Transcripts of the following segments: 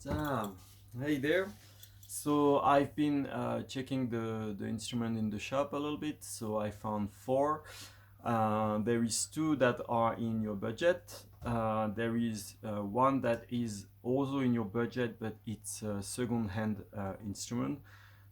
Damn. Hey there. So I've been checking the instrument in the shop a little bit. So I found four. There is two that are in your budget. There is one that is also in your budget, but it's a second-hand instrument.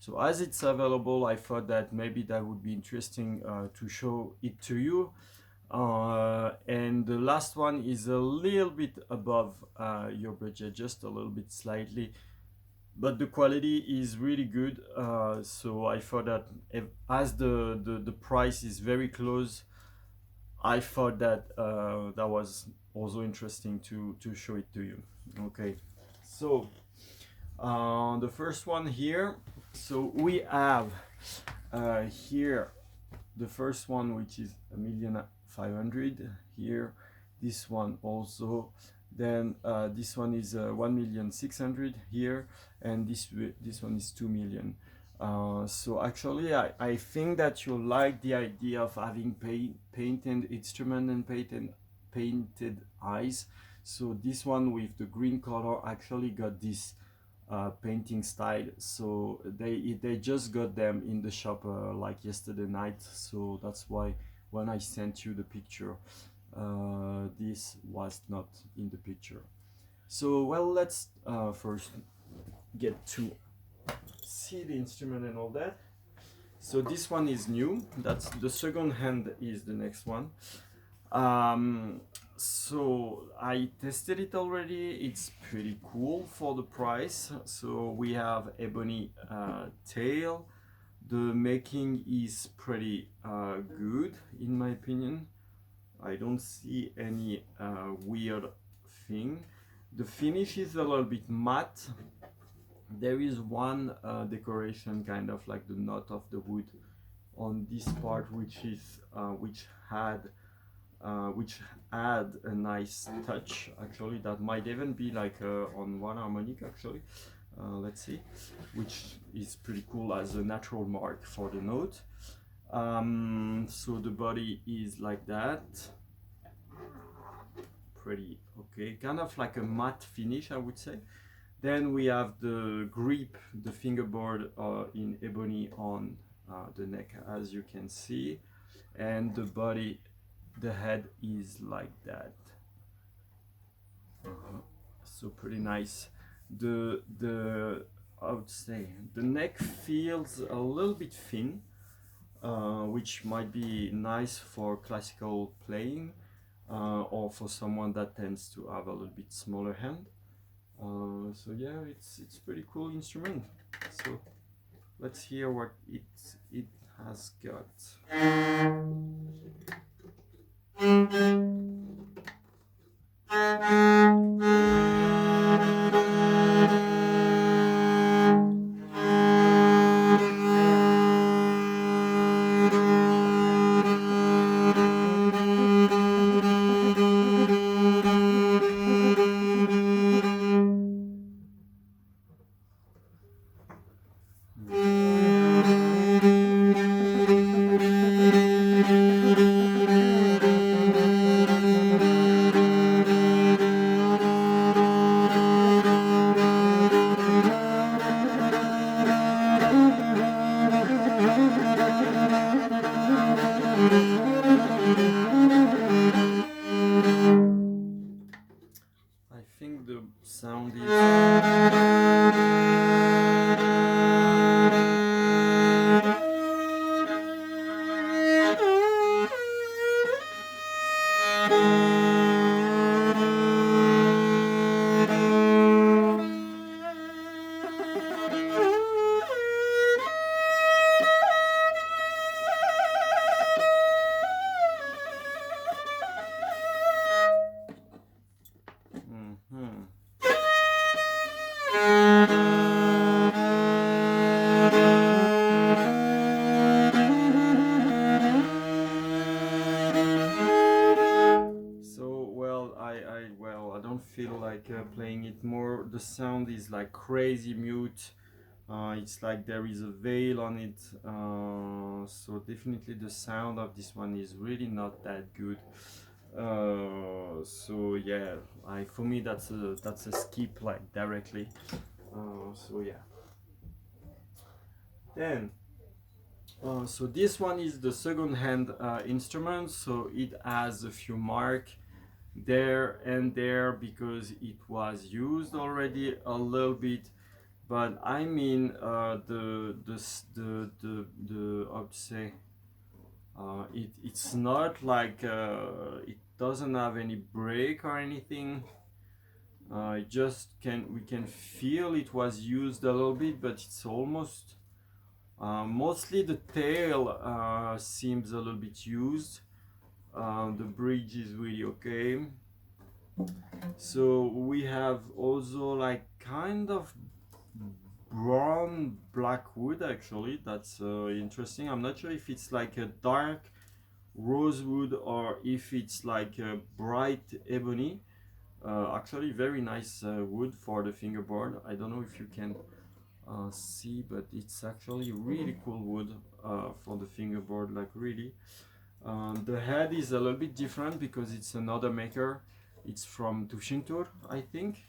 So as it's available, I thought that maybe that would be interesting to show it to you. And the last one is a little bit above your budget, just a little bit slightly, but the quality is really good. So I thought that as the price is very close, I thought that that was also interesting to show it to you. Okay, so the first one here. So we have here the first one, which is 1,500,000 here. This one also. Then this one is 1,600,000 here, and this one is 2 million. So actually, I think that you like the idea of having painted instrument and painted eyes. So this one with the green color actually got this painting style. So they just got them in the shop like yesterday night. So that's why when I sent you the picture, this was not in the picture. So well, let's first get to see the instrument and all that. So this one is new. That's the second hand is the next one. So I tested it already. It's pretty cool for the price. So we have ebony tail. The making is pretty good in my opinion. I don't see any weird thing. The finish is a little bit matte. There is one decoration, kind of like the knot of the wood on this part, which had a nice touch. Actually, that might even be like on one harmonic. Actually, let's see, which is pretty cool as a natural mark for the note. So the body is like that. Pretty okay, kind of like a matte finish, I would say. Then we have the grip, the fingerboard in ebony on the neck, as you can see, and the body, the head is like that. So pretty nice. I would say the neck feels a little bit thin, which might be nice for classical playing, or for someone that tends to have a little bit smaller hand. So yeah, it's pretty cool instrument. So let's hear what it has got. I think the sound is mhm. So well, I don't feel like playing it more. The sound is like crazy mute. It's like there is a veil on it. So definitely the sound of this one is really not that good. So yeah, for me that's a skip like directly. So yeah. Then so this one is the second hand instrument, so it has a few marks there and there because it was used already a little bit. But I mean the how to say it's not like it doesn't have any break or anything. It just we can feel it was used a little bit, but it's almost mostly the tail seems a little bit used. The bridge is really okay. So we have also like kind of brown black wood actually. That's interesting. I'm not sure if it's like a dark rosewood or if it's like a bright ebony. Actually very nice wood for the fingerboard. I don't know if you can see, but it's actually really cool wood for the fingerboard, like really. The head is a little bit different because it's another maker. It's from Tovshuur, I think.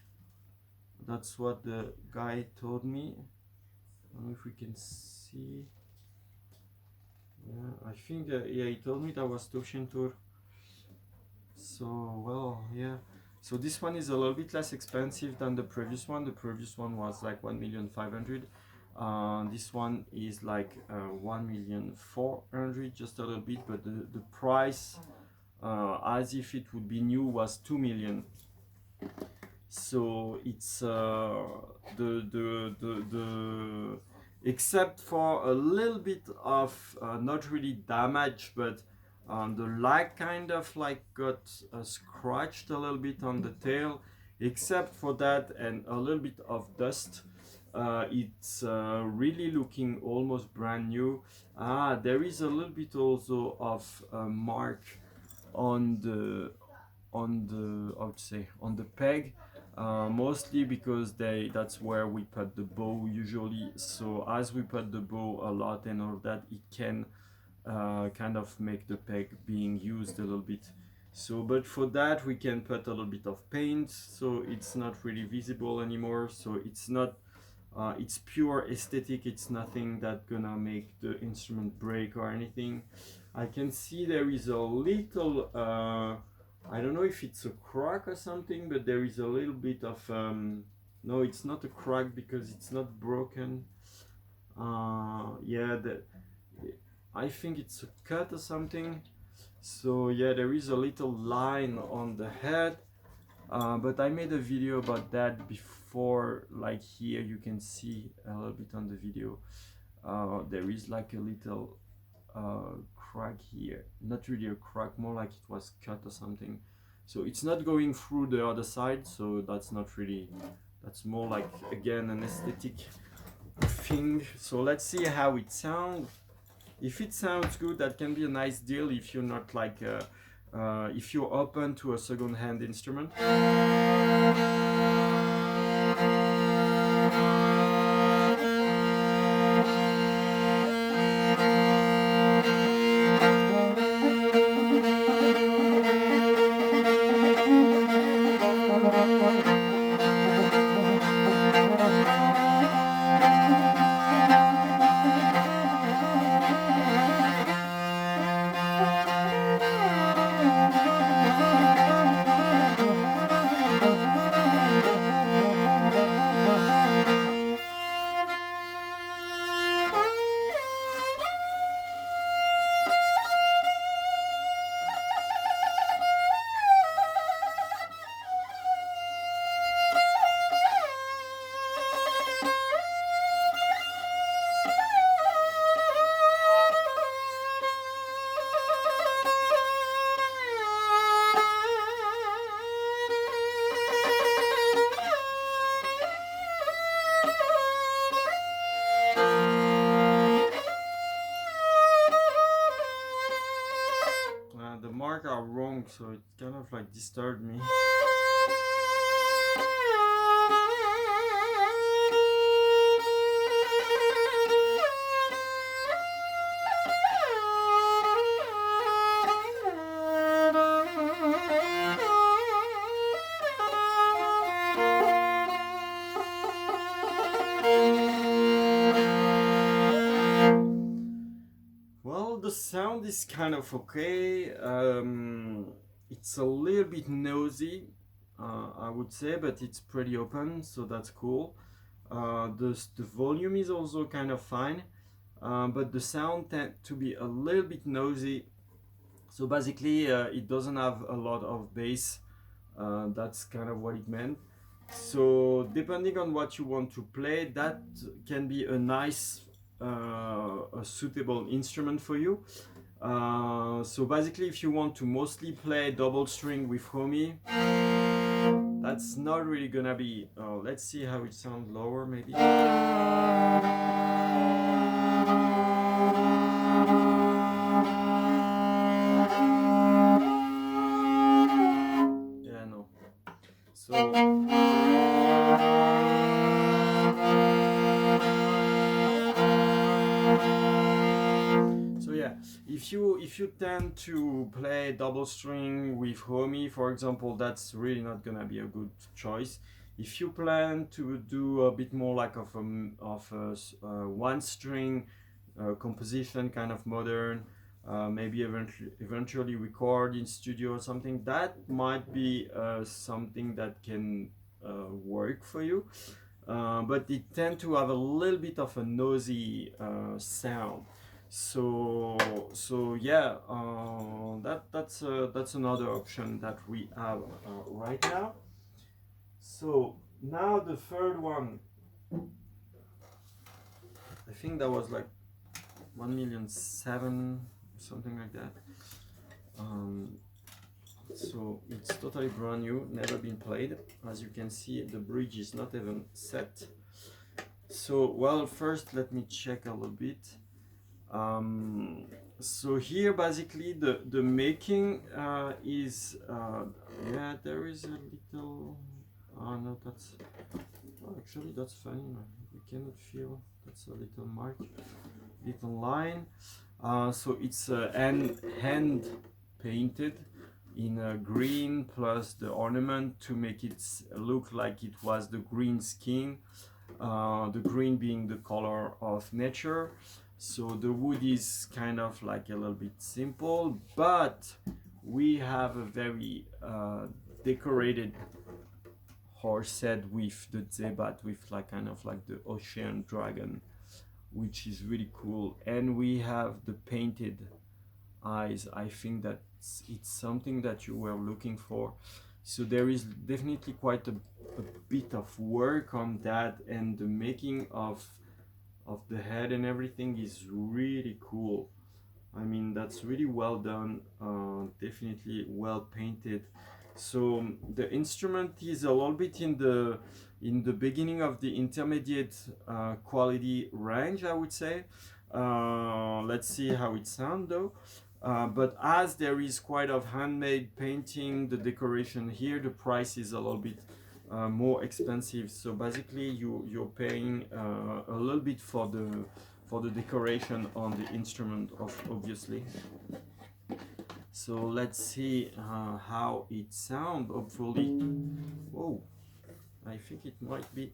That's what the guy told me. I don't know if we can see. Yeah, I think yeah, he told me that was Tovshuur. So well, yeah. So this one is a little bit less expensive than the previous one. The previous one was like 1,500,000. This one is like 1,400,000, just a little bit, but the price, as if it would be new, was 2 million. So it's the except for a little bit of not really damage, but the leg kind of like got scratched a little bit on the tail. Except for that and a little bit of dust, it's really looking almost brand new. There is a little bit also of a mark on the I would say on the peg, mostly because that's where we put the bow usually. So as we put the bow a lot and all of that, it can kind of make the peg being used a little bit. So but for that we can put a little bit of paint, so it's not really visible anymore. So it's not it's pure aesthetic. It's nothing that gonna make the instrument break or anything. I can see there is a little I don't know if it's a crack or something, but there is a little bit of no, it's not a crack because it's not broken. Yeah, I think it's a cut or something. So yeah, there is a little line on the head, but I made a video about that before. Like here you can see a little bit on the video, there is like a little crack here, not really a crack, more like it was cut or something. So it's not going through the other side, so that's not really, that's more like again an aesthetic thing. So let's see how it sounds. If it sounds good, that can be a nice deal if you're not like if you're open to a second-hand instrument. The marks are wrong, so it kind of like disturbed me. the sound is kind of okay. It's a little bit noisy, I would say, but it's pretty open, so that's cool. The volume is also kind of fine, but the sound tend to be a little bit noisy. So basically, it doesn't have a lot of bass. That's kind of what it meant. So depending on what you want to play, that can be a nice, a suitable instrument for you. So basically, if you want to mostly play double string with homie, that's not really gonna be. Let's see how it sounds lower, maybe. Yeah, no. So. So yeah, if you tend to play double string with homie, for example, that's really not gonna be a good choice. If you plan to do a bit more like of a one string composition, kind of modern, maybe eventually record in studio or something, that might be something that can work for you. But it tend to have a little bit of a noisy sound. So yeah, that's another option that we have right now. So now the third one, I think that was like 1,000,007, something like that. So it's totally brand new, never been played. As you can see, the bridge is not even set. So well, first let me check a little bit. So here basically the making is yeah, there is a little no, that's actually that's funny, you cannot feel, that's a little mark, little line. So it's hand painted in green, plus the ornament to make it look like it was the green skin, the green being the color of nature. So the wood is kind of like a little bit simple, but we have a very decorated horse head with the zebat, with like kind of like the ocean dragon, which is really cool. And we have the painted eyes. I think that it's something that you were looking for. So there is definitely quite a bit of work on that, and the making of the head and everything is really cool. I mean, that's really well done, definitely well painted. So the instrument is a little bit in the beginning of the intermediate quality range, I would say. Let's see how it sounds though. But as there is quite of handmade painting, the decoration here, the price is a little bit more expensive. So basically, you're paying a little bit for the decoration on the instrument, obviously. So let's see how it sounds. Hopefully, oh, I think it might be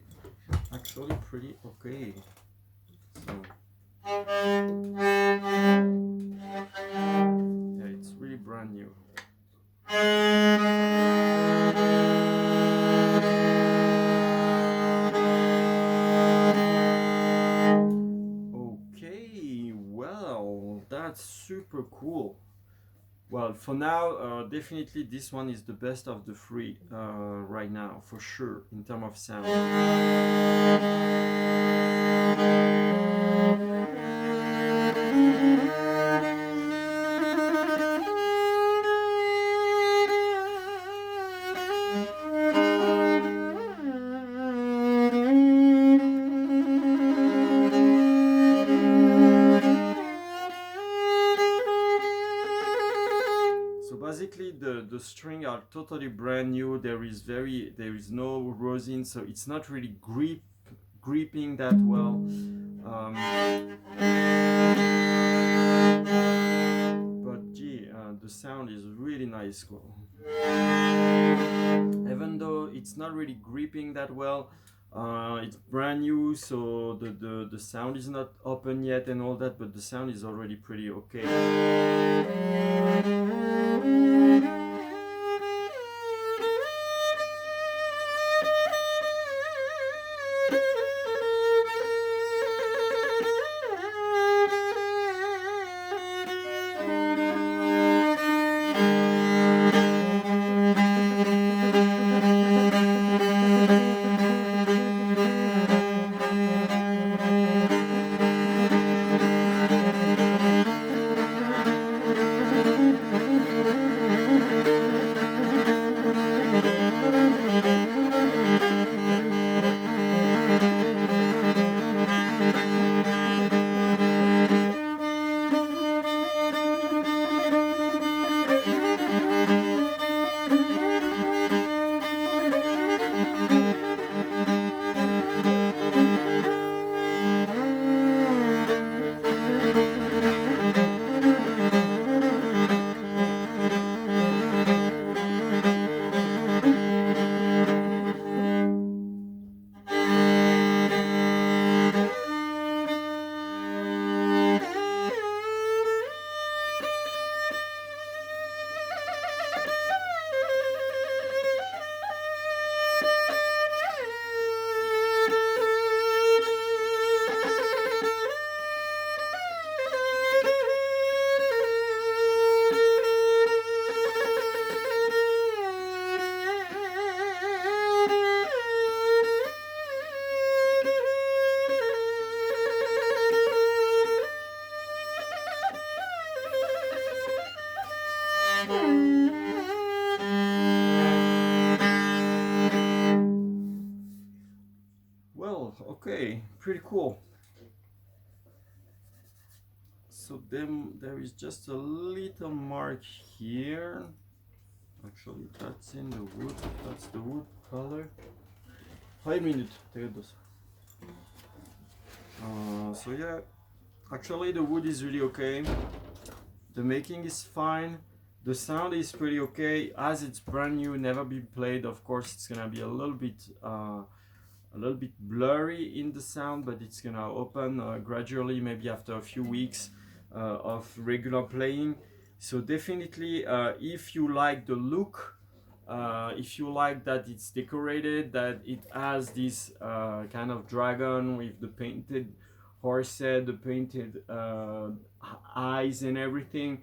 actually pretty okay. So yeah, it's really brand new. Okay, well, that's super cool. Well, for now, definitely this one is the best of the three right now, for sure, in terms of sound. Basically the string are totally brand new. There is no rosin, so it's not really gripping that well. But gee, the sound is really nice. Even though it's not really gripping that well, It's brand new, so the sound is not open yet and all that, but the sound is already pretty okay. Well, okay, pretty cool. So then there is just a little mark here. Actually, that's in the wood. That's the wood color. 5 minutes. So yeah, actually the wood is really okay. The making is fine. The sound is pretty okay. As it's brand new, never been played. Of course, it's gonna be a little bit blurry in the sound, but it's gonna open gradually, maybe after a few weeks of regular playing. So definitely, if you like the look, if you like that it's decorated, that it has this kind of dragon with the painted horse head, the painted eyes and everything,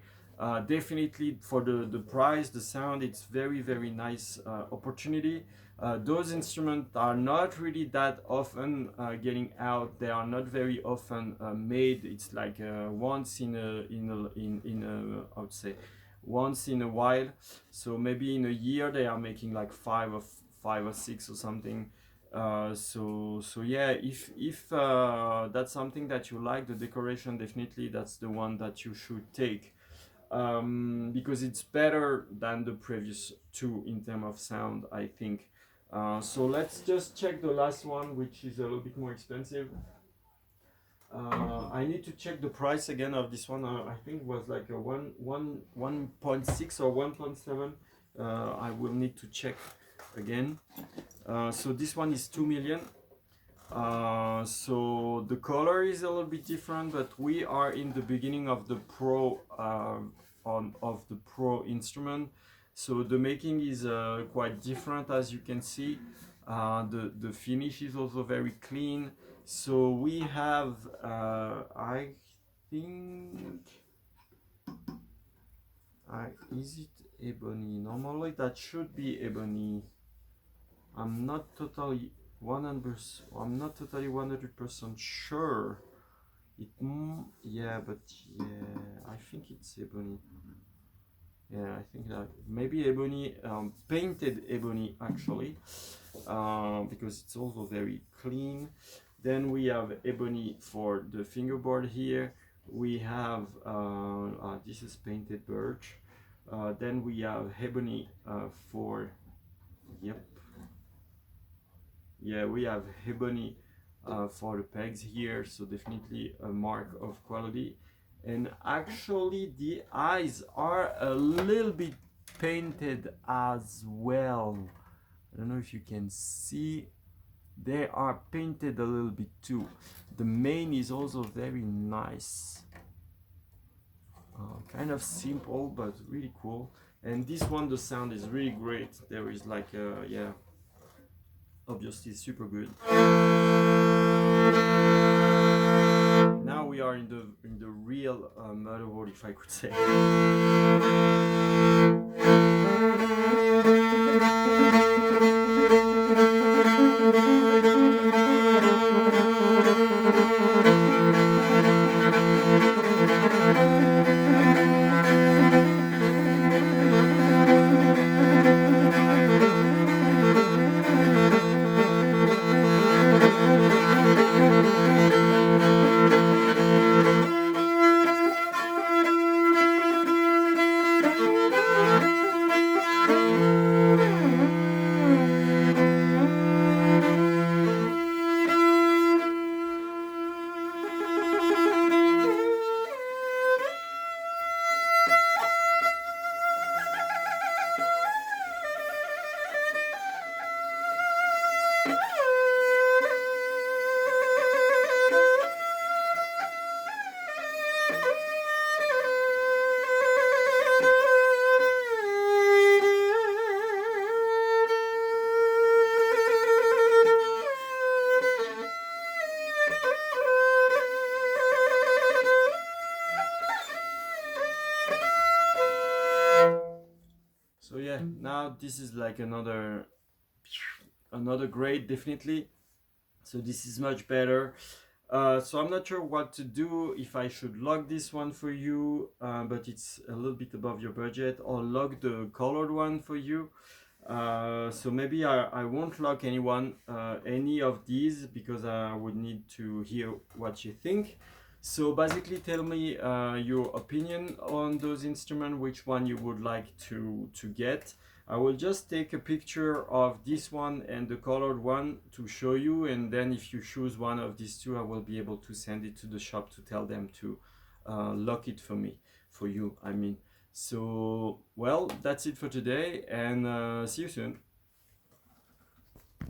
definitely for the price, the sound, it's very nice opportunity. Those instruments are not really that often getting out. They are not very often made. It's like once in a I would say once in a while. So maybe in a year they are making like five or six or something. So yeah, if that's something that you like, the decoration, definitely that's the one that you should take, because it's better than the previous two in terms of sound, I think. So let's just check the last one, which is a little bit more expensive. I need to check the price again of this one. I think it was like a 1.6 or 1.7. I will need to check again. So this one is 2 million. So the color is a little bit different, but we are in the beginning of the pro of the pro instrument. So the making is quite different, as you can see. The finish is also very clean. So we have, I think, is it ebony? Normally that should be ebony. I'm not totally 100% sure. Yeah, but yeah, I think it's ebony. Yeah, I think that maybe ebony, painted ebony actually, because it's also very clean. Then we have ebony for the fingerboard here. We have this is painted birch. Then we have ebony for, yep, yeah, we have ebony for the pegs here, so definitely a mark of quality. And actually the eyes are a little bit painted as well. I don't know if you can see. They are painted a little bit too. The mane is also very nice. Kind of simple but really cool. And this one, the sound is really great. There is like yeah, obviously super good. Now we are in the real murder world, if I could say. So yeah, now this is like another grade definitely. So this is much better. So I'm not sure what to do, if I should log this one for you, but it's a little bit above your budget, or log the colored one for you. So maybe I won't log any of these, because I would need to hear what you think. So basically tell me your opinion on those instruments, which one you would like to get. I will just take a picture of this one and the colored one to show you, and then if you choose one of these two, I will be able to send it to the shop to tell them to lock it for you, I mean. So, well, that's it for today, and see you soon.